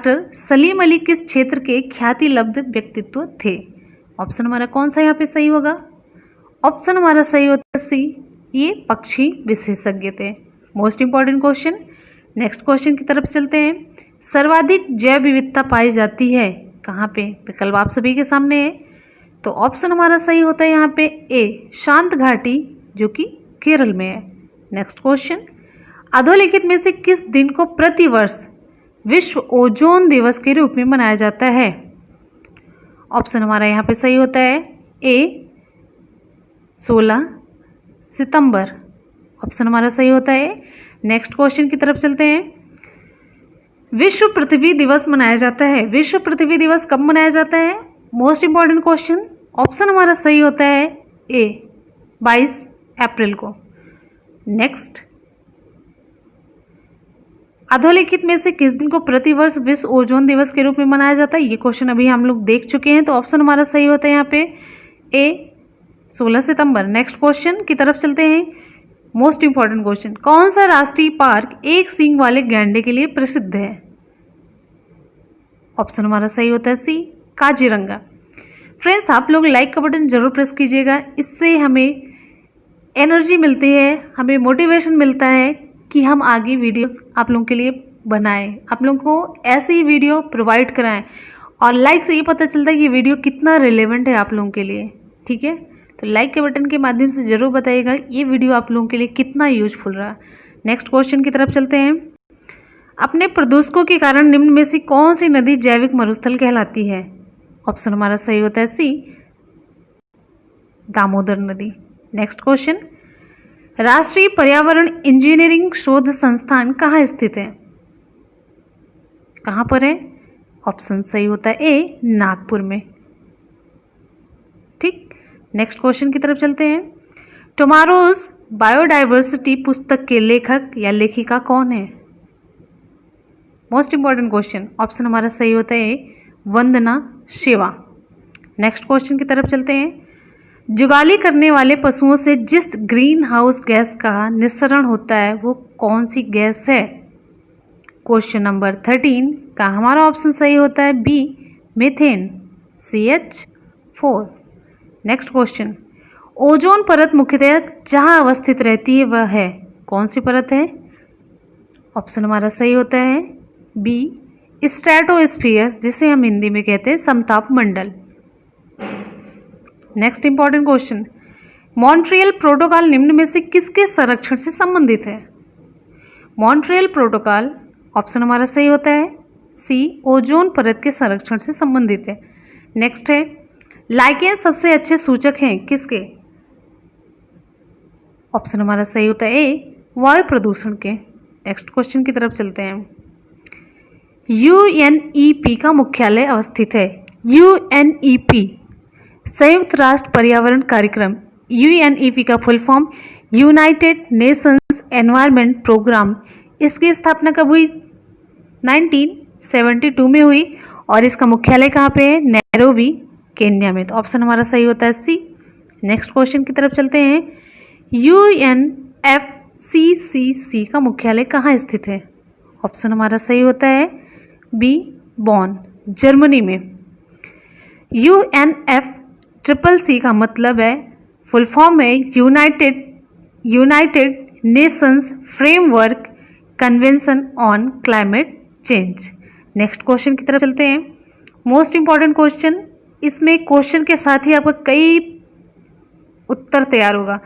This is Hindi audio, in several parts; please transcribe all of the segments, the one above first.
डॉक्टर सलीम अली किस क्षेत्र के ख्याति लब्ध व्यक्तित्व थे? ऑप्शन हमारा कौन सा यहाँ पे सही होगा? ऑप्शन हमारा सही होता है सी, ये पक्षी विशेषज्ञ थे। Most important question. Next question की तरफ चलते हैं। सर्वाधिक जैव विविधता पाई जाती है कहाँ पे? विकल्प आप सभी के सामने है। तो ऑप्शन हमारा सही होता है यहाँ पे ए, शांत घाटी, जो कि केरल में है। Next question. अधोलिखित में से किस दिन को प्रतिवर्ष विश्व ओजोन दिवस के रूप में मनाया जाता है? ऑप्शन हमारा यहाँ पे सही होता है ए, 16 सितंबर। ऑप्शन हमारा सही होता है। नेक्स्ट क्वेश्चन की तरफ चलते हैं। विश्व पृथ्वी दिवस मनाया जाता है। विश्व पृथ्वी दिवस कब मनाया जाता है? Most important question. ऑप्शन हमारा सही होता है ए, 22 अप्रैल को। नेक्स्ट, अधोलिखित में से किस दिन को प्रतिवर्ष विश्व ओजोन दिवस के रूप में मनाया जाता है? ये क्वेश्चन अभी हम लोग देख चुके हैं, तो ऑप्शन हमारा सही होता है यहाँ पे ए, 16 सितंबर। नेक्स्ट क्वेश्चन की तरफ चलते हैं। Most important question. कौन सा राष्ट्रीय पार्क एक सींग वाले गैंडे के लिए प्रसिद्ध है? ऑप्शन हमारा सही होता है सी, काजीरंगा। फ्रेंड्स, आप लोग लाइक का बटन जरूर प्रेस कीजिएगा, इससे हमें एनर्जी मिलती है, हमें मोटिवेशन मिलता है कि हम आगे वीडियोस आप लोगों के लिए बनाएं, आप लोगों को ऐसे ही वीडियो प्रोवाइड कराएं। और लाइक से ये पता चलता है कि वीडियो कितना रिलेवेंट है आप लोगों के लिए। ठीक है, तो लाइक के बटन के माध्यम से ज़रूर बताइएगा ये वीडियो आप लोगों के लिए कितना यूजफुल रहा। नेक्स्ट क्वेश्चन की तरफ चलते हैं। अपने प्रदूषकों के कारण निम्न में से कौन सी नदी जैविक मरुस्थल कहलाती है? ऑप्शन हमारा सही होता है सी, दामोदर नदी। Next question. राष्ट्रीय पर्यावरण इंजीनियरिंग शोध संस्थान कहाँ स्थित है? कहाँ पर है? ऑप्शन सही होता है ए, नागपुर में। ठीक, नेक्स्ट क्वेश्चन की तरफ चलते हैं। टुमारोज बायोडाइवर्सिटी पुस्तक के लेखक या लेखिका कौन है? Most important question. ऑप्शन हमारा सही होता है ए, वंदना शिवा। नेक्स्ट क्वेश्चन की तरफ चलते हैं। जुगाली करने वाले पशुओं से जिस ग्रीन हाउस गैस का निस्सरण होता है वो कौन सी गैस है? क्वेश्चन नंबर 13 का हमारा ऑप्शन सही होता है B, methane, CH4। Next question. Ozone परत मुख्यतः जहाँ अवस्थित रहती है वह है कौन सी परत है? ऑप्शन हमारा सही होता है बी, स्ट्रेटोस्फीयर, जिसे हम हिंदी में कहते हैं समताप मंडल। Next important question. Montreal protocol निम्न में से किसके संरक्षण से संबंधित है? मॉन्ट्रियल प्रोटोकॉल, ऑप्शन हमारा सही होता है सी, ओजोन परत के संरक्षण से संबंधित है। नेक्स्ट है, लाइकेन सबसे अच्छे सूचक हैं किसके? ऑप्शन हमारा सही होता है ए, वायु प्रदूषण के। नेक्स्ट क्वेश्चन की तरफ चलते हैं। UNEP का मुख्यालय अवस्थित है। UNEP संयुक्त राष्ट्र पर्यावरण कार्यक्रम। UNEP का full form United Nations Environment Programme. इसकी स्थापना कब हुई? 1972 में हुई और इसका मुख्यालय कहाँ पे है? नैरोबी, केन्या में। तो ऑप्शन हमारा सही होता है सी। नेक्स्ट क्वेश्चन की तरफ चलते हैं। UNFCCC का मुख्यालय कहाँ स्थित है? ऑप्शन हमारा सही होता है बी, बॉन, जर्मनी में। UNFCCC का मतलब है, फुल फॉर्म है United Nations framework convention on climate change. Next question की तरफ चलते हैं। मोस्ट इंपॉर्टेंट क्वेश्चन, इसमें क्वेश्चन के साथ ही आपका कई उत्तर तैयार होगा।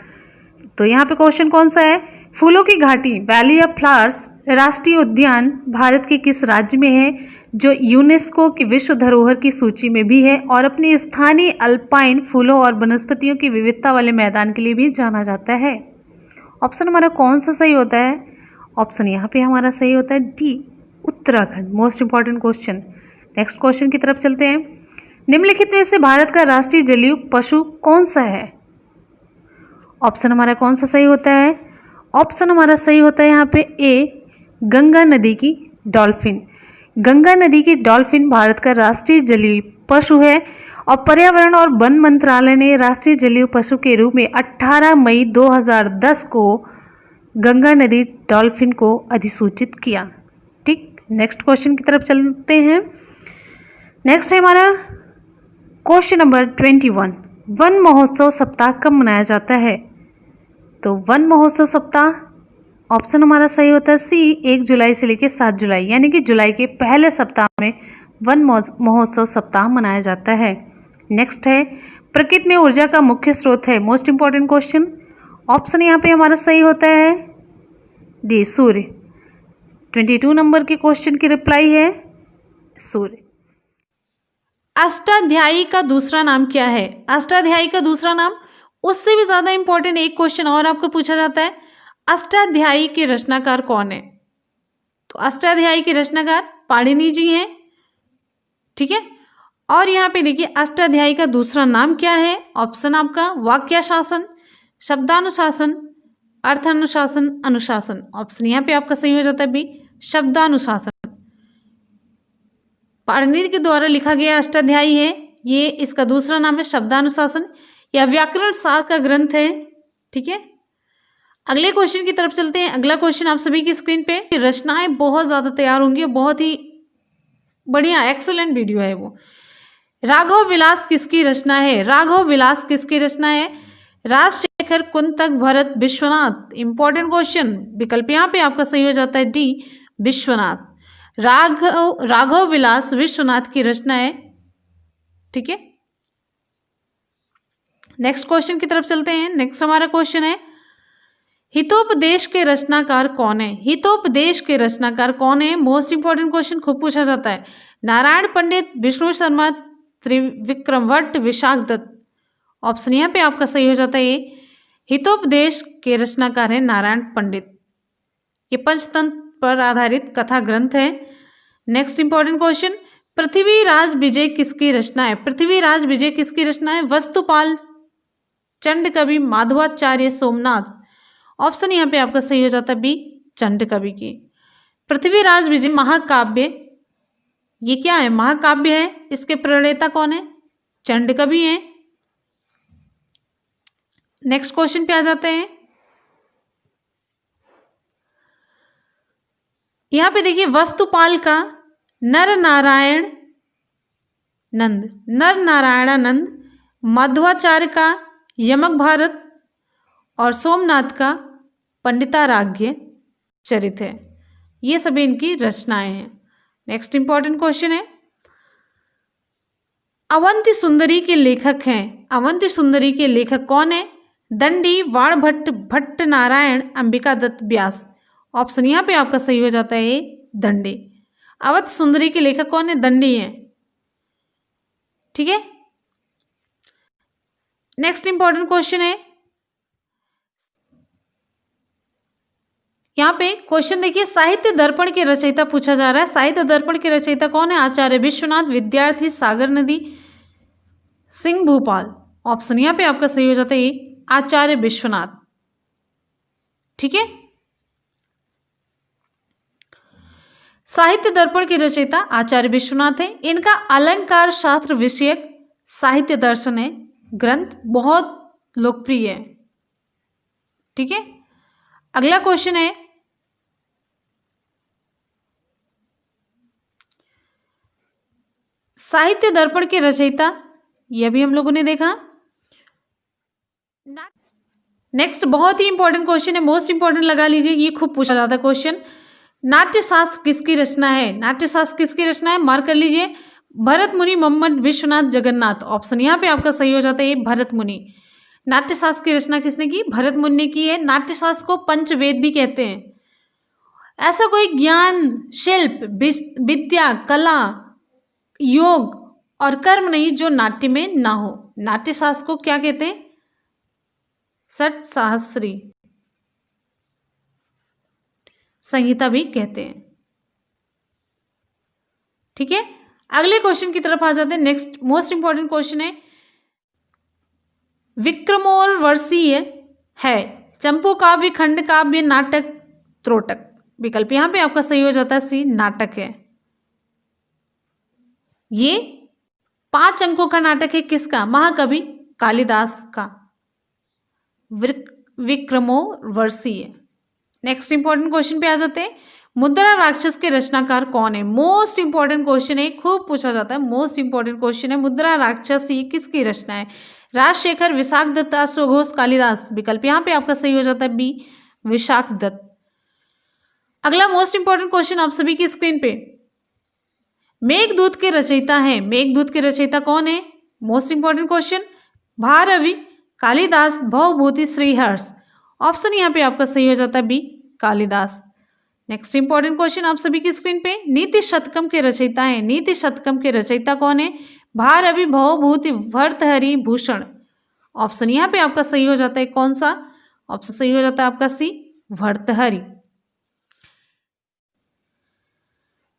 तो यहाँ पे क्वेश्चन कौन सा है? फूलों की घाटी वैली ऑफ फ्लावर्स राष्ट्रीय उद्यान भारत के किस राज्य में है, जो यूनेस्को की विश्व धरोहर की सूची में भी है और अपनी स्थानीय अल्पाइन फूलों और वनस्पतियों की विविधता वाले मैदान के लिए भी जाना जाता है? ऑप्शन हमारा कौन सा सही होता है? ऑप्शन यहाँ पे हमारा सही होता है D, Uttarakhand. Most important question. Next question की तरफ चलते हैं। निम्नलिखित में से भारत का राष्ट्रीय जलीय पशु कौन सा है? ऑप्शन हमारा कौन सा सही होता है? ऑप्शन हमारा सही होता है यहाँ पे ए, गंगा नदी की डॉल्फिन। गंगा नदी की डॉल्फिन भारत का राष्ट्रीय जलीय पशु है और पर्यावरण और वन मंत्रालय ने राष्ट्रीय जलीय पशु के रूप में 18 मई 2010 को गंगा नदी डॉल्फिन को अधिसूचित किया। ठीक, नेक्स्ट क्वेश्चन की तरफ चलते हैं। नेक्स्ट है हमारा क्वेश्चन नंबर 21। वन महोत्सव सप्ताह कब मनाया जाता है? तो वन महोत्सव सप्ताह ऑप्शन हमारा सही होता है सी, 1 जुलाई से लेकर 7 जुलाई, यानी कि जुलाई के पहले सप्ताह में वन महोत्सव सप्ताह मनाया जाता है। नेक्स्ट है प्रकृति में ऊर्जा का मुख्य स्रोत है। मोस्ट इंपॉर्टेंट क्वेश्चन, ऑप्शन यहाँ पे हमारा सही होता है डी, सूर्य। 22 नंबर के क्वेश्चन की रिप्लाई है सूर्य। अष्टाध्यायी का दूसरा नाम क्या है? अष्टाध्यायी का दूसरा नाम, उससे भी ज्यादा इंपॉर्टेंट एक क्वेश्चन और आपको पूछा जाता है, अष्टाध्यायी के रचनाकार कौन है? तो अष्टाध्यायी के रचनाकार पाणिनि जी हैं, ठीक है। और यहाँ पे देखिए अष्टाध्यायी का दूसरा नाम क्या है? ऑप्शन आपका वाक्याशासन, शब्दानुशासन, अर्थानुशासन, अनुशासन। ऑप्शन यहाँ पे आपका सही हो जाता है बी, शब्दानुशासन। पाणिनि के द्वारा लिखा गया अष्टाध्यायी है, ये इसका दूसरा नाम है शब्दानुशासन या व्याकरण शास्त्र का ग्रंथ है, ठीक है। अगले क्वेश्चन की तरफ चलते हैं। अगला क्वेश्चन आप सभी की स्क्रीन पे, रचनाएं बहुत ज्यादा तैयार होंगी, बहुत ही बढ़िया एक्सीलेंट वीडियो है वो। राघव विलास किसकी रचना है? राघव विलास किसकी रचना है? राजशेखर, कुंतक, भरत, विश्वनाथ। इंपॉर्टेंट क्वेश्चन, विकल्प यहाँ पे आपका सही हो जाता है डी, विश्वनाथ। राघव विलास विश्वनाथ की रचना है, ठीक है। नेक्स्ट क्वेश्चन की तरफ चलते हैं। नेक्स्ट हमारा क्वेश्चन है हितोपदेश के रचनाकार कौन है? हितोपदेश के रचनाकार कौन है? मोस्ट इंपॉर्टेंट क्वेश्चन खूब पूछा जाता है। नारायण पंडित, विष्णु शर्मा, त्रिविक्रम भट्ट, विशाख दत्त। ऑप्शन यहाँ पे आपका सही हो जाता है ये, हितोपदेश के रचनाकार है नारायण पंडित। ये पंचतंत्र पर आधारित कथा ग्रंथ है। नेक्स्ट इंपॉर्टेंट क्वेश्चन, पृथ्वीराज विजय किसकी रचना है? पृथ्वीराज विजय किसकी रचना है? वस्तुपाल, चंडकवि, माधवाचार्य, सोमनाथ। ऑप्शन यहाँ पे आपका सही हो जाता है बी, चंडकवि की। पृथ्वीराज विजय महाकाव्य, ये क्या है? महाकाव्य है। इसके प्रणेता कौन है? चंडकवि है। नेक्स्ट क्वेश्चन पे आ जाते हैं। यहां पे देखिए वस्तुपाल का नर नारायणानंद, माधवाचार्य का यमक भारत और सोमनाथ का पंडिताराध्य चरित है। ये सभी इनकी रचनाएं हैं। नेक्स्ट इंपॉर्टेंट क्वेश्चन है, अवंती सुंदरी के लेखक हैं। अवंती सुंदरी के लेखक कौन है? दंडी, वाणभट्ट, भट्ट नारायण, अंबिका दत्त, व्यास। ऑप्शन यहाँ पे आपका सही हो जाता है दंडी। अवंती सुंदरी के लेखक कौन है? दंडी है, ठीक है। नेक्स्ट इंपॉर्टेंट क्वेश्चन है, यहाँ पे क्वेश्चन देखिए साहित्य दर्पण के रचयिता पूछा जा रहा है। साहित्य दर्पण के रचयिता कौन है? आचार्य विश्वनाथ, विद्यार्थी, सागर नदी, सिंह भूपाल। ऑप्शन यहाँ पे आपका सही हो जाता है आचार्य विश्वनाथ, ठीक है। साहित्य दर्पण के रचयिता आचार्य विश्वनाथ है। इनका अलंकार शास्त्र विषयक साहित्य दर्शन है ग्रंथ, बहुत लोकप्रिय है, ठीक है। अगला क्वेश्चन है, साहित्य दर्पण के रचयिता, यह भी हम लोगों ने देखा। नेक्स्ट बहुत ही इंपॉर्टेंट क्वेश्चन है, मोस्ट इंपॉर्टेंट लगा लीजिए, ये खूब पूछा जाता है क्वेश्चन। नाट्यशास्त्र किसकी रचना है? नाट्यशास्त्र किसकी रचना है? मार्क कर लीजिए, भरत मुनि, मोहम्मद, विश्वनाथ, जगन्नाथ। ऑप्शन यहाँ पे आपका सही हो जाता है भरत मुनि। नाट्यशास्त्र की रचना किसने की? भरत मुनि ने की है। नाट्यशास्त्र को पंचवेद भी कहते हैं। ऐसा कोई ज्ञान, शिल्प, विद्या, कला, योग और कर्म नहीं जो नाट्य में ना हो। नाट्यशास्त्र को क्या कहते हैं? षट सहस्री संहिता भी कहते हैं, ठीक है। अगले क्वेश्चन की तरफ आ जाते हैं। नेक्स्ट मोस्ट इंपॉर्टेंट क्वेश्चन है, विक्रमोर्वशीय है चंपू काव्य, खंड काव्य, नाटक, त्रोटक। विकल्प यहां पे आपका सही हो जाता है सी, नाटक है। ये 5 अंकों का नाटक है। किसका? महाकवि कालिदास का विक्रमोर्वशीय। नेक्स्ट इंपॉर्टेंट क्वेश्चन पे आ जाते हैं, मुद्रा राक्षस के रचनाकार कौन है? मोस्ट इंपॉर्टेंट क्वेश्चन है, खूब पूछा जाता है, मोस्ट इंपॉर्टेंट क्वेश्चन है। मुद्रा राक्षस ये किसकी रचना है? राजशेखर, विशाख दत्त, अश्वघोष, कालिदास। विकल्प यहाँ पे आपका सही हो जाता है बी, विशाख दत्त। अगला मोस्ट इंपॉर्टेंट क्वेश्चन आप सभी की स्क्रीन पे, मेघदूत के रचयिता हैं। मेघदूत के रचयिता कौन है? Most important question, Bharavi, Kalidas, Bhavabhuti, Shriharsha. Option यहाँ पे आपका सही हो जाता है B, Kalidas. Next important question आप सभी की स्क्रीन पे, नीति शतकम के रचयिता हैं। नीति शतकम के रचयिता कौन है? भारवी, भवभूति, भर्तहरि, भूषण। ऑप्शन यहाँ पे आपका सही हो जाता है कौन सा? ऑप्शन सही हो जाता है आपका सी, भर्तहरि।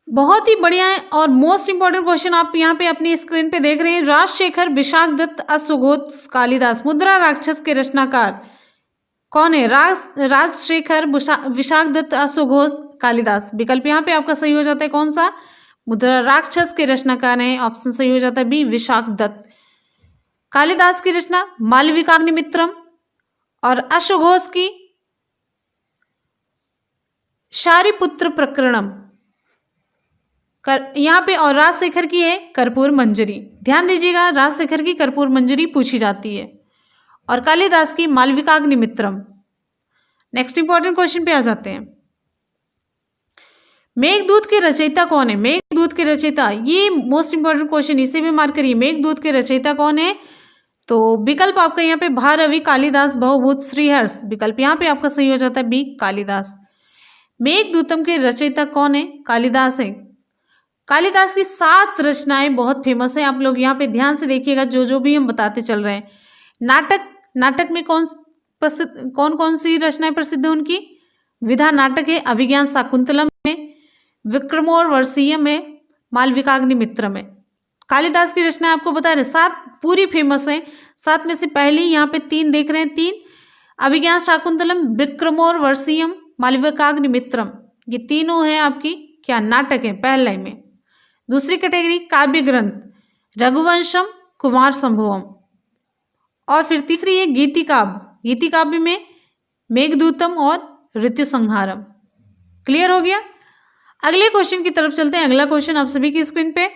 बहुत ही बढ़िया है और मोस्ट इंपॉर्टेंट क्वेश्चन आप यहाँ पे अपनी स्क्रीन पे देख रहे हैं। राजशेखर, विशाख दत्त, अश्वघोष, कालिदास। मुद्रा राक्षस के रचनाकार कौन है? राजशेखर, विशाख दत्त, अश्वघोष, कालिदास। विकल्प यहाँ पे आपका सही हो जाता है कौन सा? मुद्रा राक्षस के रचनाकार है, ऑप्शन सही हो जाता है बी, विशाख दत्त। कालिदास की रचना मालविकाग्निमित्रम और अश्वघोष की शारिपुत्र प्रकरणम यहाँ पे, और राजशेखर की है कर्पूर मंजरी। ध्यान दीजिएगा, राजशेखर की कर्पूर मंजरी पूछी जाती है और कालिदास की मालविकाग्निमित्रम। नेक्स्ट इंपॉर्टेंट क्वेश्चन पे आ जाते हैं, मेघदूत के रचयिता कौन है? मेघदूत के रचयिता, ये मोस्ट इंपॉर्टेंट क्वेश्चन, इसे भी मार्क करिए। मेघदूत के रचयिता कौन है? तो विकल्प आपका यहाँ पे भारवी, कालिदास, भवभूत, श्रीहर्ष। विकल्प यहाँ पे आपका सही हो जाता है बी, कालिदास। मेघदूतम के रचयिता कौन है? कालिदास है। कालिदास की 7 रचनाएं बहुत फेमस है, आप लोग यहाँ पे ध्यान से देखिएगा जो जो भी हम बताते चल रहे हैं। नाटक में कौन कौन सी रचनाएं प्रसिद्ध है उनकी? विधा नाटक है, अभिज्ञान शाकुंतलम है, विक्रमोर्वशीयम है, मालविकाग्निमित्रम है। कालिदास की रचना आपको बता रहे 7 पूरी फेमस है। 7 में से पहली यहाँ पे 3 देख रहे हैं, 3 अभिज्ञान शाकुंतलम, विक्रमोर्वशीयम, मालविकाग्निमित्रम। ये तीनों है आपकी क्या? नाटक है पहले में। दूसरी कैटेगरी काव्य ग्रंथ, रघुवंशम, कुमार संभवम। और फिर तीसरी है गीति काव्य। गीति काव्य में मेघदूतम और ऋतु संहारम। क्लियर हो गया? अगले क्वेश्चन की तरफ चलते हैं। अगला क्वेश्चन आप सभी की स्क्रीन पे।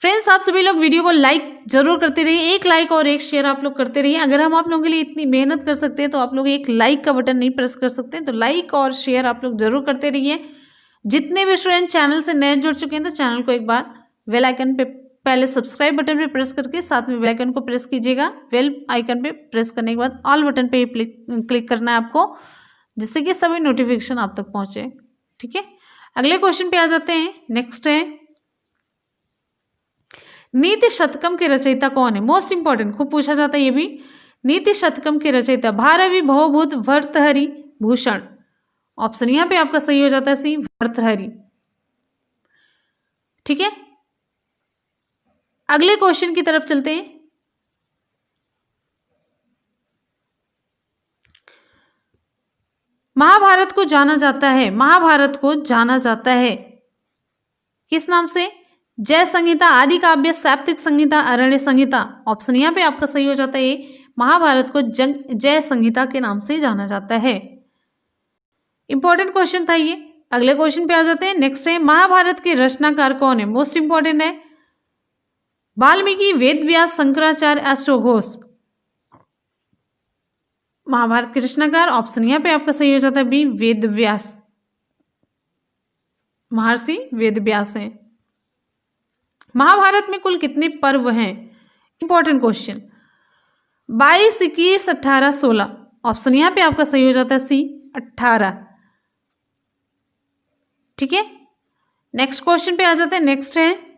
फ्रेंड्स, आप सभी लोग वीडियो को लाइक जरूर करते रहिए, एक लाइक और एक शेयर आप लोग करते रहिए। अगर हम आप लोगों के लिए इतनी मेहनत कर सकते हैं तो आप लोग एक लाइक का बटन नहीं प्रेस कर सकते, तो लाइक और शेयर आप लोग जरूर करते रहिए। जितने भी स्टूडेंट चैनल से नए जुड़ चुके हैं तो चैनल को एक बार बेल आइकन पे पहले सब्सक्राइब बटन पे प्रेस करके साथ में बेल आइकन को प्रेस कीजिएगा। बेल आइकन पे प्रेस करने के बाद ऑल बटन पे क्लिक करना है आपको, जिससे कि सभी नोटिफिकेशन आप तक पहुंचे। ठीक है, अगले क्वेश्चन पे आ जाते हैं। नेक्स्ट है, नीति शतकम के रचयिता कौन है? मोस्ट इंपॉर्टेंट, खूब पूछा जाता है ये भी। नीति शतकम के रचयिता भारवी, भवभूत, भर्तहरि, भूषण। ऑप्शन यहाँ पे आपका सही हो जाता है सी, भर्तहरि। ठीक है, अगले क्वेश्चन की तरफ चलते हैं। महाभारत को जाना जाता है, महाभारत को जाना जाता है किस नाम से? जय संहिता, आदि काव्य, साप्तिक संहिता, अरण्य संहिता। ऑप्शन यहाँ पे आपका सही हो जाता है, महाभारत को जय संहिता के नाम से जाना जाता है। इंपॉर्टेंट क्वेश्चन था ये। अगले क्वेश्चन पे आ जाते हैं। नेक्स्ट है, महाभारत के रचनाकार कौन है? मोस्ट इंपॉर्टेंट है, वाल्मीकि, वेदव्यास, शंकराचार्य, अश्वघोष। महाभारत के रचनाकार, ऑप्शन यहाँ पे आपका सही हो जाता है बी, वेदव्यास। महर्षि वेदव्यास हैं। महाभारत में कुल कितने पर्व हैं? Important question, 22, 21, 18, 16। ऑप्शन यहाँ पे आपका सही हो जाता है सी, 18। ठीक है, नेक्स्ट क्वेश्चन पे आ जाते हैं। नेक्स्ट है,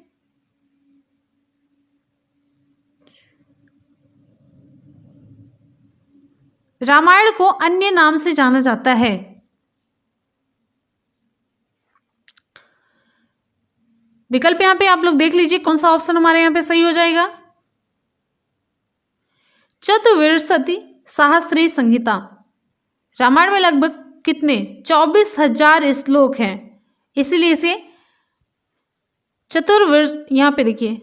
रामायण को अन्य नाम से जाना जाता है। विकल्प यहां पे आप लोग देख लीजिए, कौन सा ऑप्शन हमारे यहां पे सही हो जाएगा? चतुर्विंशति सहस्त्री संहिता। रामायण में लगभग कितने? 24,000 श्लोक हैं, इसीलिए इसे यहां पे देखिए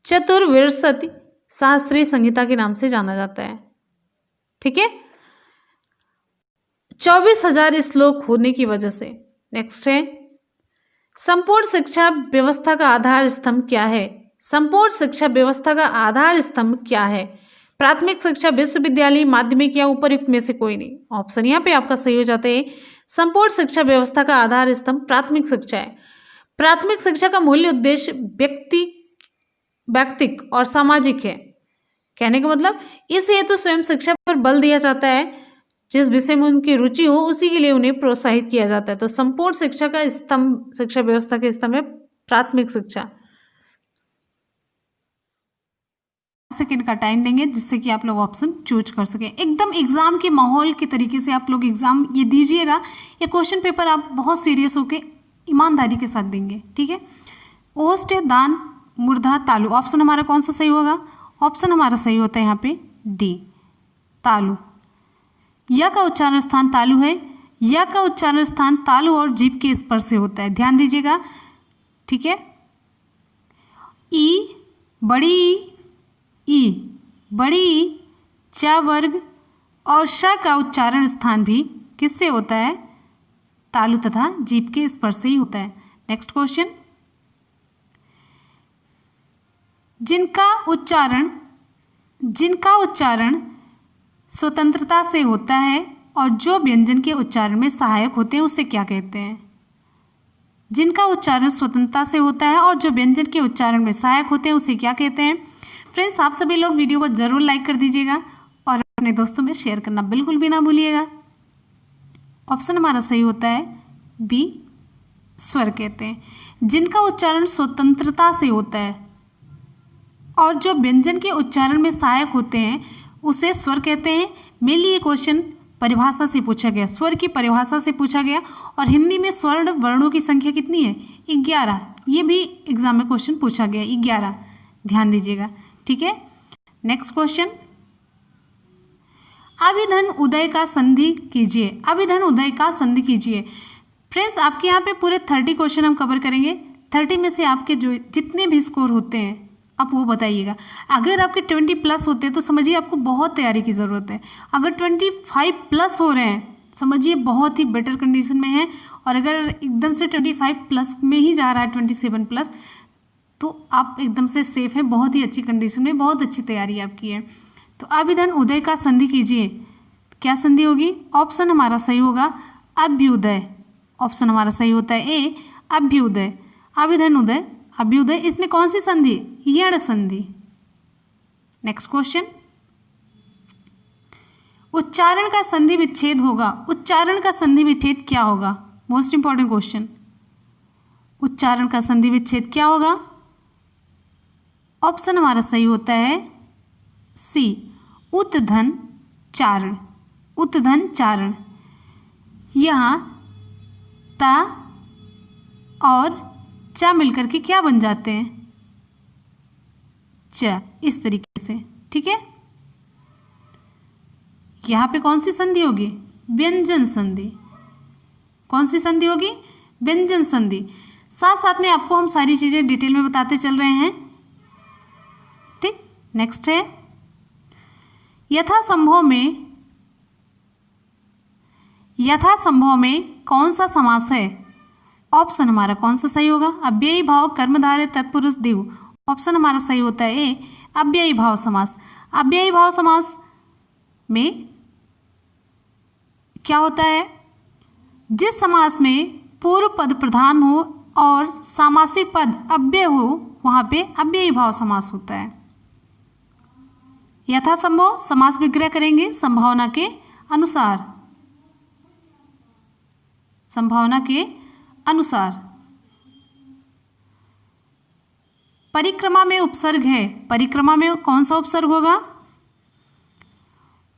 चतुर्विंशति सहस्त्री संहिता के नाम से जाना जाता है। ठीक है, 24,000 श्लोक होने की वजह से नेक्स्ट है, संपूर्ण शिक्षा व्यवस्था का आधार स्तंभ क्या है? संपूर्ण शिक्षा व्यवस्था का आधार स्तंभ क्या है? प्राथमिक शिक्षा, विश्वविद्यालय, माध्यमिक या उपयुक्त में से कोई नहीं। ऑप्शन यहाँ पे आपका सही हो जाता है। संपूर्ण शिक्षा व्यवस्था का आधार स्तंभ प्राथमिक शिक्षा है। प्राथमिक शिक्षा का मूल्य उद्देश्य व्यक्तिक और सामाजिक है। कहने का मतलब इस हेतु स्वयं शिक्षा पर बल दिया जाता है, जिस विषय में उनकी रुचि हो उसी के लिए उन्हें प्रोत्साहित किया जाता है। तो संपूर्ण शिक्षा का स्तंभ, शिक्षा व्यवस्था के स्तंभ है प्राथमिक शिक्षा। सेकेंड का टाइम देंगे जिससे कि आप लोग ऑप्शन चूज कर सकें। एकदम एग्जाम के माहौल के तरीके से आप लोग एग्जाम ये दीजिएगा। ये क्वेश्चन पेपर आप बहुत सीरियस होकर ईमानदारी के साथ देंगे, ठीक है। ओस्ट, दान, मुर्धा, तालु। ऑप्शन हमारा कौन सा सही होगा? ऑप्शन हमारा सही होता है यहाँ पे डी, तालु। य का उच्चारण स्थान तालु है। य का उच्चारण स्थान तालु और जीभ के स्पर्श से होता है, ध्यान दीजिएगा, ठीक है। ई, बड़ी ई, बड़ी, च वर्ग और श का उच्चारण स्थान भी किससे होता है? तालु तथा जीभ के स्पर्श से ही होता है। नेक्स्ट क्वेश्चन, जिनका उच्चारण स्वतंत्रता से होता है और जो व्यंजन के उच्चारण में सहायक होते हैं उसे क्या कहते हैं? जिनका उच्चारण स्वतंत्रता से होता है और जो व्यंजन के उच्चारण में सहायक होते हैं उसे क्या कहते हैं? फ्रेंड्स, आप सभी लोग वीडियो को जरूर लाइक कर दीजिएगा और अपने दोस्तों में शेयर करना बिल्कुल भी ना भूलिएगा। ऑप्शन हमारा सही होता है बी, स्वर कहते हैं। जिनका उच्चारण स्वतंत्रता से होता है और जो व्यंजन के उच्चारण में सहायक होते हैं उसे स्वर कहते हैं। मेनली ये क्वेश्चन परिभाषा से पूछा गया, स्वर की परिभाषा से पूछा गया। और हिंदी में स्वर्ण वर्णों की संख्या कितनी है? 11। ये भी एग्जाम में क्वेश्चन पूछा गया, 11, ध्यान दीजिएगा, ठीक है। नेक्स्ट क्वेश्चन, अभिधन उदय का संधि कीजिए। अभिधन उदय का संधि कीजिए। फ्रेंड्स, आपके यहाँ पे पूरे 30 क्वेश्चन हम कवर करेंगे। 30 में से आपके जो जितने भी स्कोर होते हैं आप वो बताइएगा। अगर आपके 20+ होते हैं तो समझिए आपको बहुत तैयारी की ज़रूरत है। अगर 25+ हो रहे हैं समझिए बहुत ही बेटर कंडीशन में है। और अगर एकदम से 25+ में ही जा रहा है, 27+, तो आप एकदम से सेफ हैं, बहुत ही अच्छी कंडीशन में, बहुत अच्छी तैयारी आपकी है। तो अभिधन उदय का संधि कीजिए। क्या संधि होगी? ऑप्शन हमारा सही होगा अभ्युदय। ऑप्शन हमारा सही होता है ए, अभ्युदय। अभिधन उदय, अभ्युदय। इसमें कौन सी संधि? यण संधि। नेक्स्ट क्वेश्चन, उच्चारण का संधि विच्छेद होगा। उच्चारण का संधि विच्छेद क्या होगा? Most important question. उच्चारण का संधि विच्छेद क्या होगा? ऑप्शन हमारा सही होता है सी, उत्धन चारण। उत्धन चारण। यहाँ ता और च मिलकर के क्या बन जाते हैं? च, इस तरीके से, ठीक है। यहाँ पे कौन सी संधि होगी? व्यंजन संधि। कौन सी संधि होगी? व्यंजन संधि। साथ साथ में आपको हम सारी चीजें डिटेल में बताते चल रहे हैं, ठीक। नेक्स्ट है, यथासंभव में कौन सा समास है? ऑप्शन हमारा कौन सा सही होगा? अव्ययी भाव, कर्मधारय, तत्पुरुष, द्विगु। ऑप्शन हमारा सही होता है ए, अव्ययी भाव समास। अव्ययी भाव समास में क्या होता है? जिस समास में पूर्व पद प्रधान हो और सामासिक पद अव्यय हो वहां पे अव्ययी भाव समास होता है। यथासंभव समास विग्रह करेंगे संभावना के अनुसार। संभावना के अनुसार। परिक्रमा में उपसर्ग है। परिक्रमा में कौन सा उपसर्ग होगा?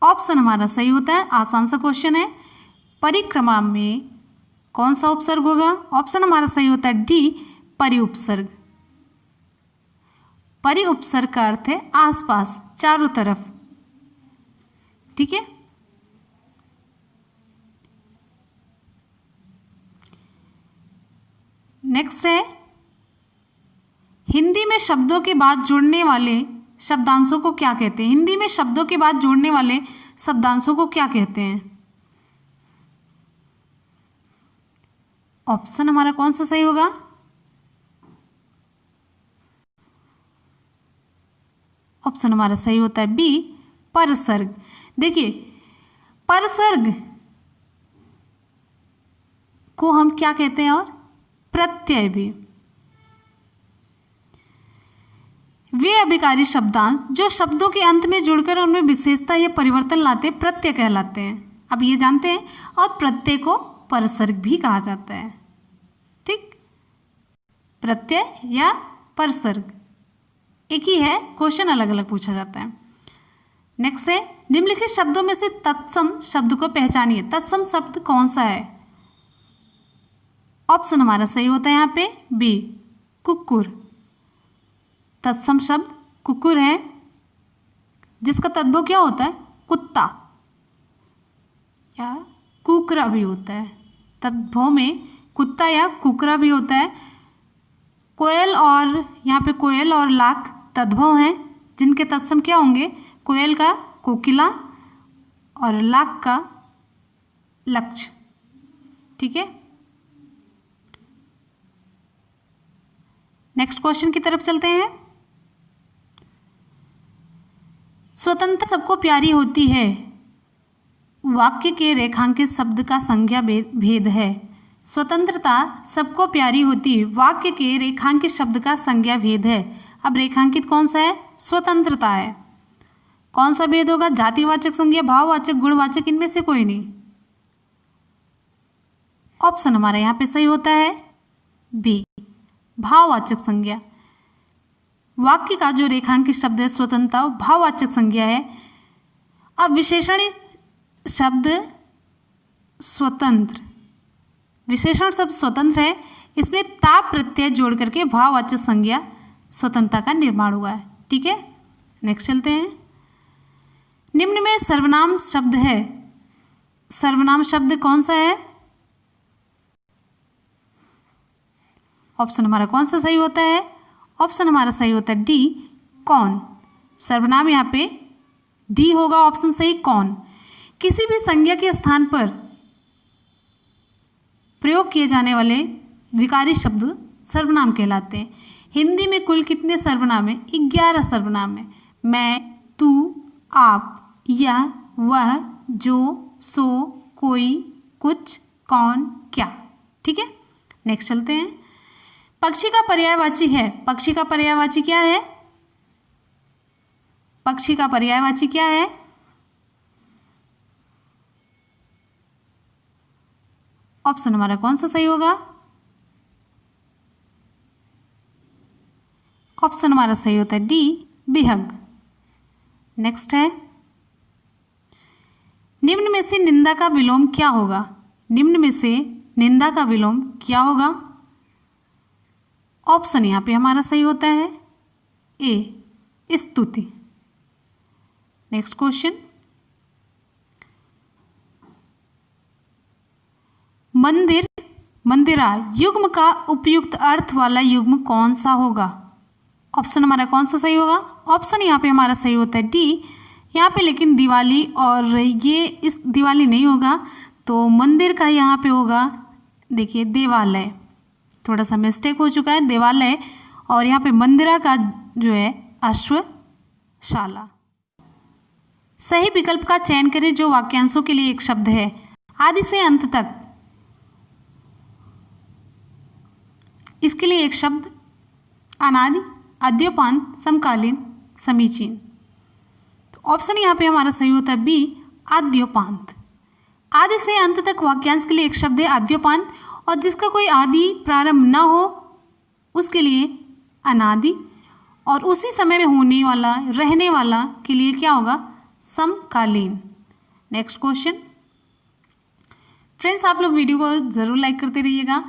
ऑप्शन हमारा सही होता है, आसान सा क्वेश्चन है। परिक्रमा में कौन सा उपसर्ग होगा? ऑप्शन हमारा सही होता है डी, परिउपसर्ग। परिउपसर्ग का अर्थ है आसपास, चारों तरफ, ठीक है। नेक्स्ट है, हिंदी में शब्दों के बाद जुड़ने वाले शब्दांशों को क्या कहते हैं? हिंदी में शब्दों के बाद जोड़ने वाले शब्दांशों को क्या कहते हैं? ऑप्शन हमारा कौन सा सही होगा? ऑप्शन हमारा सही होता है बी, परसर्ग। देखिए, परसर्ग को हम क्या कहते हैं? और प्रत्यय भी। वे अभिकारी शब्दांश जो शब्दों के अंत में जुड़कर उनमें विशेषता या परिवर्तन लाते प्रत्यय कहलाते हैं। अब ये जानते हैं, और प्रत्यय को परसर्ग भी कहा जाता है। ठीक, प्रत्यय या परसर्ग एक ही है, क्वेश्चन अलग अलग पूछा जाता है। नेक्स्ट है, निम्नलिखित शब्दों में से तत्सम शब्द को पहचानिए। तत्सम शब्द कौन सा है? ऑप्शन हमारा सही होता है यहाँ पे बी, कुक्कुर। तत्सम शब्द कुक्कुर है, जिसका तद्भव क्या होता है? कुत्ता या कुकरा भी होता है। तद्भव में कुत्ता या कुकरा भी होता है। कोयल और यहाँ पे कोयल और लाख तद्भव हैं, जिनके तत्सम क्या होंगे? कोयल का कोकिला और लाख का लक्ष्य। ठीक है, नेक्स्ट क्वेश्चन की तरफ चलते हैं। स्वतंत्रता सबको प्यारी होती है, वाक्य के रेखांकित शब्द का संज्ञा भेद है। स्वतंत्रता सबको प्यारी होती है, वाक्य के रेखांकित शब्द का संज्ञा भेद है। अब रेखांकित कौन सा है? स्वतंत्रता है। कौन सा भेद होगा? जातिवाचक, संज्ञा, भाववाचक, गुणवाचक, इनमें से कोई नहीं। ऑप्शन हमारा यहाँ पे सही होता है बी, भाववाचक संज्ञा। वाक्य का जो रेखांकित शब्द है स्वतंत्रता, भाववाचक संज्ञा है। अब विशेषण शब्द स्वतंत्र, विशेषण शब्द स्वतंत्र है, इसमें ता प्रत्यय जोड़ करके भाववाचक संज्ञा स्वतंत्रता का निर्माण हुआ है। ठीक है, नेक्स्ट चलते हैं। निम्न में सर्वनाम शब्द है, सर्वनाम शब्द कौन सा है? ऑप्शन हमारा कौन सा सही होता है? ऑप्शन हमारा सही होता है डी, कौन। सर्वनाम यहाँ पे डी होगा ऑप्शन सही, कौन। किसी भी संज्ञा के स्थान पर प्रयोग किए जाने वाले विकारी शब्द सर्वनाम कहलाते हैं। हिंदी में कुल कितने सर्वनाम हैं? 11 सर्वनाम है। मैं, तू, आप, यह, वह, जो, सो, कोई, कुछ, कौन, क्या। ठीक है, नेक्स्ट चलते हैं। पक्षी का पर्यायवाची है, पक्षी का पर्यायवाची क्या है? पक्षी का पर्यायवाची क्या है? ऑप्शन हमारा कौन सा सही होगा? ऑप्शन हमारा सही होता है डी, बिहग। नेक्स्ट है, निम्न में से निंदा का विलोम क्या होगा? निम्न में से निंदा का विलोम क्या होगा? ऑप्शन यहाँ पे हमारा सही होता है ए, स्तुति। नेक्स्ट क्वेश्चन, मंदिर, मंदिरा युग्म का उपयुक्त अर्थ वाला युग्म कौन सा होगा? ऑप्शन हमारा कौन सा सही होगा? ऑप्शन यहाँ पे हमारा सही होता है डी, यहाँ पे लेकिन दिवाली और ये इस दिवाली नहीं होगा, तो मंदिर का यहाँ पे होगा, देखिए देवालय, थोड़ा सा मिस्टेक हो चुका है, देवालय, और यहाँ पे मंदिरा का जो है अश्वशाला। सही विकल्प का चयन करें जो वाक्यांशों के लिए एक शब्द है। आदि से अंत तक, इसके लिए एक शब्द अनादि, अद्योपांत, समकालीन, समीचीन। तो ऑप्शन यहाँ पे हमारा सही होता है बी, आद्योपांत। आदि से अंत तक वाक्यांश के लिए एक शब्द है आद्योपांत, और जिसका कोई आदि प्रारंभ न हो उसके लिए अनादि, और उसी समय में होने वाला, रहने वाला के लिए क्या होगा? समकालीन। Next question. फ्रेंड्स, आप लोग वीडियो को ज़रूर लाइक करते रहिएगा,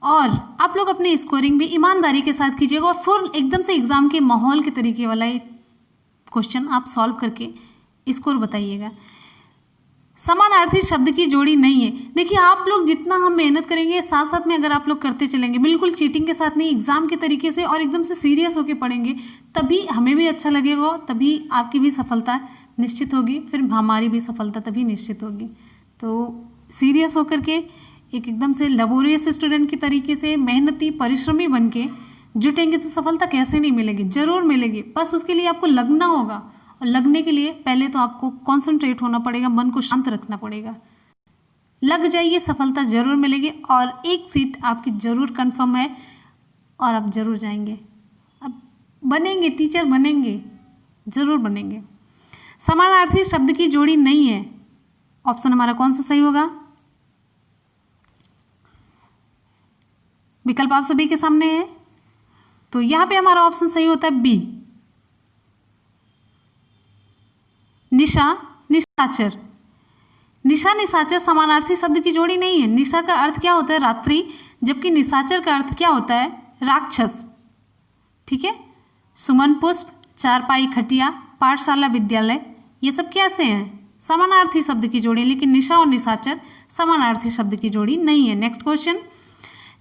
और आप लोग अपनी स्कोरिंग भी ईमानदारी के साथ कीजिएगा, और फुल एकदम से एग्ज़ाम के माहौल के तरीके वाला क्वेश्चन आप सॉल्व करके स्कोर बताइएगा। समानार्थी शब्द की जोड़ी नहीं है। देखिए, आप लोग जितना हम मेहनत करेंगे, साथ साथ में अगर आप लोग करते चलेंगे, बिल्कुल चीटिंग के साथ नहीं, एग्जाम के तरीके से और एकदम से सीरियस होकर पढ़ेंगे, तभी हमें भी अच्छा लगेगा, तभी आपकी भी सफलता निश्चित होगी, फिर हमारी भी सफलता तभी निश्चित होगी। तो सीरियस होकर के एकदम से लेबोरियस स्टूडेंट की तरीके से मेहनती परिश्रमी बन के जुटेंगे तो सफलता कैसे नहीं मिलेगी, जरूर मिलेगी। बस उसके लिए आपको लगना होगा, और लगने के लिए पहले तो आपको कॉन्सेंट्रेट होना पड़ेगा, मन को शांत रखना पड़ेगा। लग जाइए, सफलता जरूर मिलेगी और एक सीट आपकी जरूर कंफर्म है और आप जरूर जाएंगे, अब बनेंगे, टीचर बनेंगे, जरूर बनेंगे। समानार्थी शब्द की जोड़ी नहीं है, ऑप्शन हमारा कौन सा सही होगा? विकल्प आप सभी के सामने है, तो यहां पे हमारा ऑप्शन सही होता है बी, निशा निशाचर। निशा निशाचर समानार्थी शब्द की जोड़ी नहीं है। निशा का अर्थ क्या होता है? रात्रि, जबकि निशाचर का अर्थ क्या होता है? राक्षस। ठीक है, सुमन पुष्प, चारपाई खटिया, पाठशाला विद्यालय, ये सब कैसे हैं? समानार्थी शब्द की जोड़ी, लेकिन निशा और निशाचर समानार्थी शब्द की जोड़ी नहीं है। नेक्स्ट क्वेश्चन,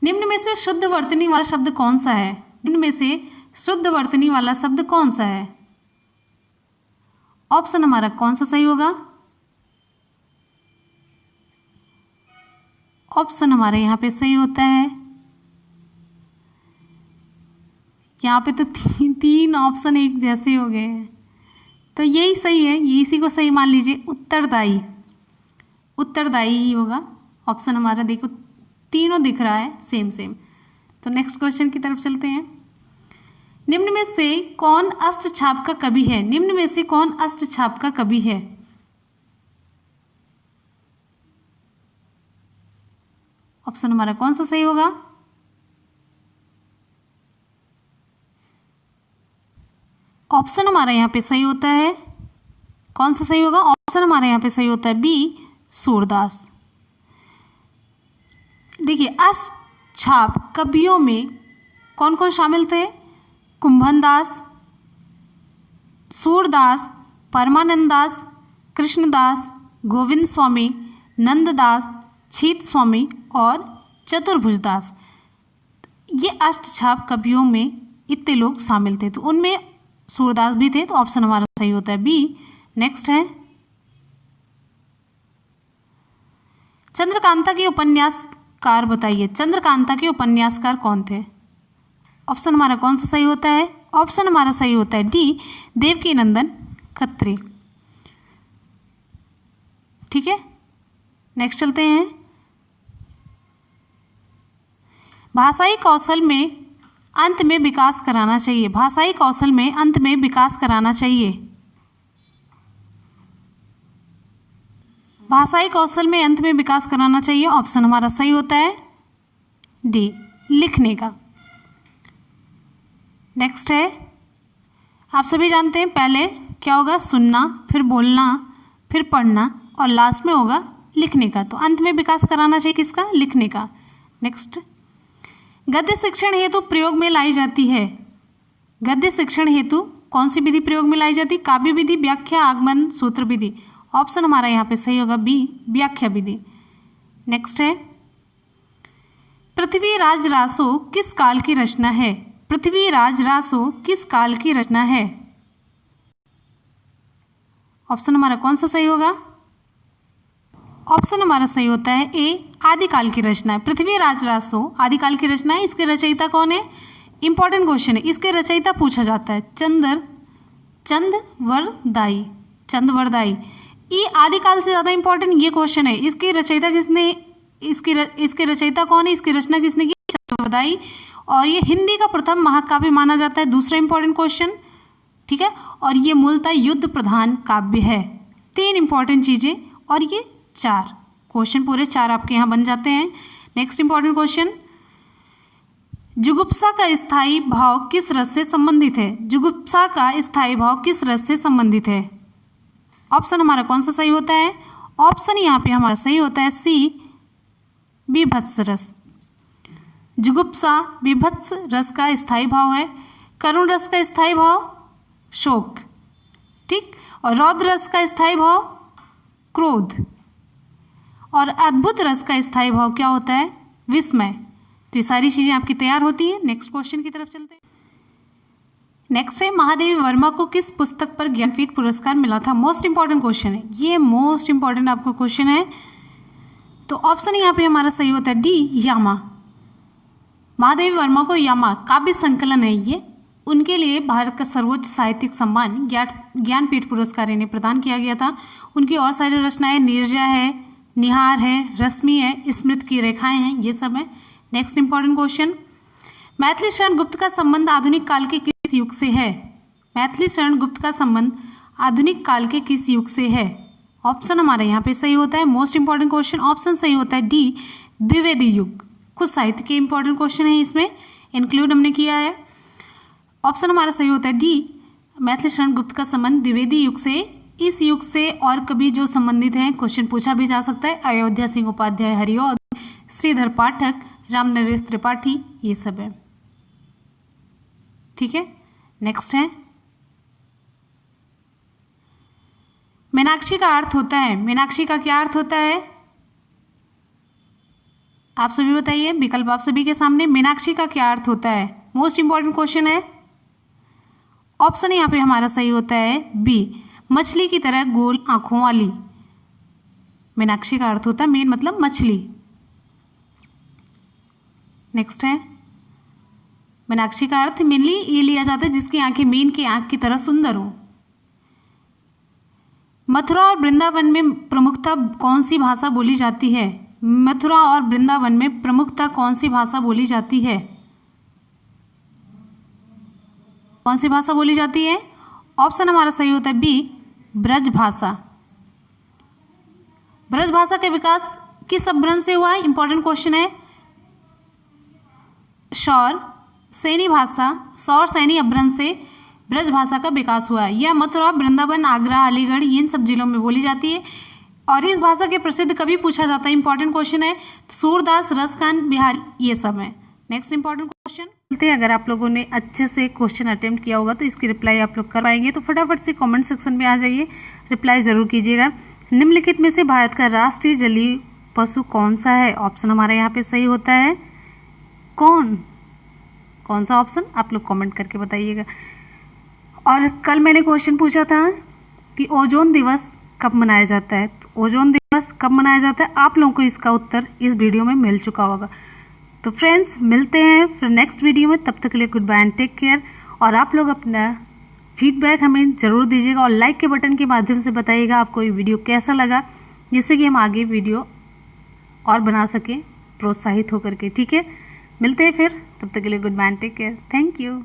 निम्न में से शुद्ध वर्तनी वाला शब्द कौन सा है? निम्न में से शुद्ध वर्तनी वाला शब्द कौन सा है? ऑप्शन हमारा कौन सा सही होगा? ऑप्शन हमारे यहाँ पे सही होता है, यहाँ पे तो तीन ऑप्शन एक जैसे हो गए हैं, तो यही सही है, ये इसी को सही मान लीजिए। उत्तरदायी, उत्तरदायी ही होगा ऑप्शन हमारा। देखो तीनों दिख रहा है सेम सेम। तो नेक्स्ट क्वेश्चन की तरफ चलते हैं। निम्न में से कौन अष्टछाप का कवि है? निम्न में से कौन अष्टछाप का कवि है? ऑप्शन हमारा कौन सा सही होगा? ऑप्शन हमारा यहाँ पे सही होता है, कौन सा सही होगा? ऑप्शन हमारा यहाँ पे सही होता है बी, सूरदास। देखिए, अष्टछाप कवियों में कौन कौन शामिल थे? कुंभन दास, सूरदास, परमानंद दास, कृष्णदास, गोविंद स्वामी, नंददास, छीत स्वामी और चतुर्भुज दास। ये अष्टछाप कवियों में इतने लोग शामिल थे, तो उनमें सूरदास भी थे, तो ऑप्शन हमारा सही होता है बी। नेक्स्ट है, चंद्रकांता के उपन्यासकार बताइए। चंद्रकांता के उपन्यासकार कौन थे? ऑप्शन हमारा कौन सा सही होता है? ऑप्शन हमारा सही होता है डी, देवकीनंदन खत्री। ठीक है, नेक्स्ट चलते हैं। भाषाई कौशल में अंत में विकास कराना चाहिए। भाषाई कौशल में अंत में विकास कराना चाहिए। भाषाई कौशल में अंत में विकास कराना चाहिए, ऑप्शन हमारा सही होता है डी, लिखने का। नेक्स्ट है, आप सभी जानते हैं पहले क्या होगा? सुनना, फिर बोलना, फिर पढ़ना और लास्ट में होगा लिखने का। तो अंत में विकास कराना चाहिए किसका? लिखने का। नेक्स्ट, गद्य शिक्षण हेतु प्रयोग में लाई जाती है। गद्य शिक्षण हेतु कौन सी विधि प्रयोग में लाई जाती? काव्य विधि, व्याख्या, आगमन, सूत्र विधि। ऑप्शन हमारा यहाँ पे सही होगा बी, व्याख्या विधि। नेक्स्ट है, पृथ्वीराज रासो किस काल की रचना है? पृथ्वीराज रासो किस काल की रचना है? ऑप्शन हमारा कौन सा सही होगा? ऑप्शन हमारा सही होता है ए, आदिकाल की रचना है। पृथ्वीराज रासो आदिकाल की रचना है। इसके रचयिता कौन है? इंपॉर्टेंट क्वेश्चन है, इसके रचयिता पूछा जाता है। चंद्रवरदाई, चंद्रवरदाई। ये आदिकाल से ज़्यादा इंपॉर्टेंट ये क्वेश्चन है। इसकी रचयिता किसने? इसके रचयिता कौन है? इसकी रचना किसने की? चंद्रवरदाई। और ये हिंदी का प्रथम महाकाव्य माना जाता है। दूसरा इंपॉर्टेंट क्वेश्चन, ठीक है। और ये मूलतः युद्ध प्रधान काव्य है। तीन इंपॉर्टेंट चीज़ें और ये चार क्वेश्चन, पूरे चार आपके यहाँ बन जाते हैं। नेक्स्ट इंपॉर्टेंट क्वेश्चन, जुगुप्सा का स्थायी भाव किस रस से संबंधित है? जुगुप्सा का स्थायी भाव किस रस से संबंधित है? ऑप्शन हमारा कौन सा सही होता है? ऑप्शन यहाँ पे हमारा सही होता है सी, बीभत्स रस। जुगुप्सा बीभत्स रस का स्थायी भाव है। करुण रस का स्थायी भाव शोक, ठीक। और रौद्र रस का स्थायी भाव क्रोध। और अद्भुत रस का स्थायी भाव क्या होता है? विस्मय। तो ये सारी चीज़ें आपकी तैयार होती हैं। नेक्स्ट क्वेश्चन की तरफ चलते हैं। नेक्स्ट है, महादेवी वर्मा को किस पुस्तक पर ज्ञानपीठ पुरस्कार मिला था? मोस्ट इंपॉर्टेंट क्वेश्चन है ये, मोस्ट इंपॉर्टेंट आपका क्वेश्चन है। तो ऑप्शन यहाँ पे हमारा सही होता है डी, यामा। महादेवी वर्मा को यामा काव्य संकलन है ये, उनके लिए भारत का सर्वोच्च साहित्यिक सम्मान ज्ञानपीठ पुरस्कार इन्हें प्रदान किया गया था। उनकी और सारी रचनाएं नीरजा है, निहार है, रश्मि है, स्मृत की रेखाएं हैं, ये सब है। Next important question, Maithili Sharan Gupt का संबंध आधुनिक काल के किस युग से है? मैथिली शरण गुप्त का संबंध आधुनिक काल के किस युग से है? ऑप्शन हमारा यहाँ पे सही होता है, मोस्ट इंपॉर्टेंट क्वेश्चन, ऑप्शन सही होता है डी, द्विवेदी युग। कुछ साहित्य के इंपॉर्टेंट क्वेश्चन है इसमें इंक्लूड हमने किया है। ऑप्शन हमारा सही होता है डी, मैथिली शरण गुप्त का संबंध द्विवेदी युग से। इस युग से और कभी जो संबंधित हैं क्वेश्चन पूछा भी जा सकता है, अयोध्या सिंह उपाध्याय हरिऔध, श्रीधर पाठक, रामनरेश त्रिपाठी, ये सब है। ठीक है, नेक्स्ट है मीनाक्षी का अर्थ होता है। मीनाक्षी का क्या अर्थ होता है? आप सभी बताइए, विकल्प आप सभी के सामने। मीनाक्षी का क्या अर्थ होता है? मोस्ट इंपॉर्टेंट क्वेश्चन है। ऑप्शन यहाँ पे हमारा सही होता है बी, मछली की तरह गोल आंखों वाली। मीनाक्षी का अर्थ होता है मीन मतलब मछली। नेक्स्ट है मीनाक्षी का अर्थ मेनली ये लिया जाता है जिसकी आंखें मीन की आंख की तरह सुंदर हो। मथुरा और वृंदावन में प्रमुखता कौन सी भाषा बोली जाती है? मथुरा और वृंदावन में प्रमुखता कौन सी भाषा बोली जाती है? कौन सी भाषा बोली जाती है? ऑप्शन हमारा सही होता है बी, ब्रज भाषा। ब्रज भाषा का विकास किस अपभ्रंश से हुआ है? इंपॉर्टेंट क्वेश्चन है। शौर सैनी भाषा, सौर सैनी अपभ्रंश से ब्रज भाषा का विकास हुआ है। यह मथुरा, वृंदावन, आगरा, अलीगढ़ इन सब जिलों में बोली जाती है। और इस भाषा के प्रसिद्ध कवि पूछा जाता है, इंपॉर्टेंट क्वेश्चन है, सूरदास, रसखान, बिहारी, ये सब है। नेक्स्ट इंपॉर्टेंट क्वेश्चन, अगर आप लोगों ने अच्छे से क्वेश्चन अटेम्प्ट किया होगा तो इसकी रिप्लाई आप लोग कर पाएंगे, तो फटाफट से कमेंट सेक्शन में आ जाइए, रिप्लाई जरूर कीजिएगा। निम्नलिखित में से भारत का राष्ट्रीय जलीय पशु कौन सा है? ऑप्शन हमारा यहाँ पे सही होता है कौन सा ऑप्शन आप लोग कमेंट करके बताइएगा। और कल मैंने क्वेश्चन पूछा था कि ओजोन दिवस कब मनाया जाता है, तो ओजोन दिवस कब मनाया जाता है, आप लोगों को इसका उत्तर इस वीडियो में मिल चुका होगा। तो फ्रेंड्स मिलते हैं फिर नेक्स्ट वीडियो में, तब तक के लिए good bye and take care. और आप लोग अपना फीडबैक हमें ज़रूर दीजिएगा और लाइक के बटन के माध्यम से बताइएगा आपको ये वीडियो कैसा लगा, जिससे कि हम आगे वीडियो और बना सकें प्रोत्साहित होकर के। ठीक है, मिलते हैं फिर, तब तक के लिए good bye and take care. Thank you.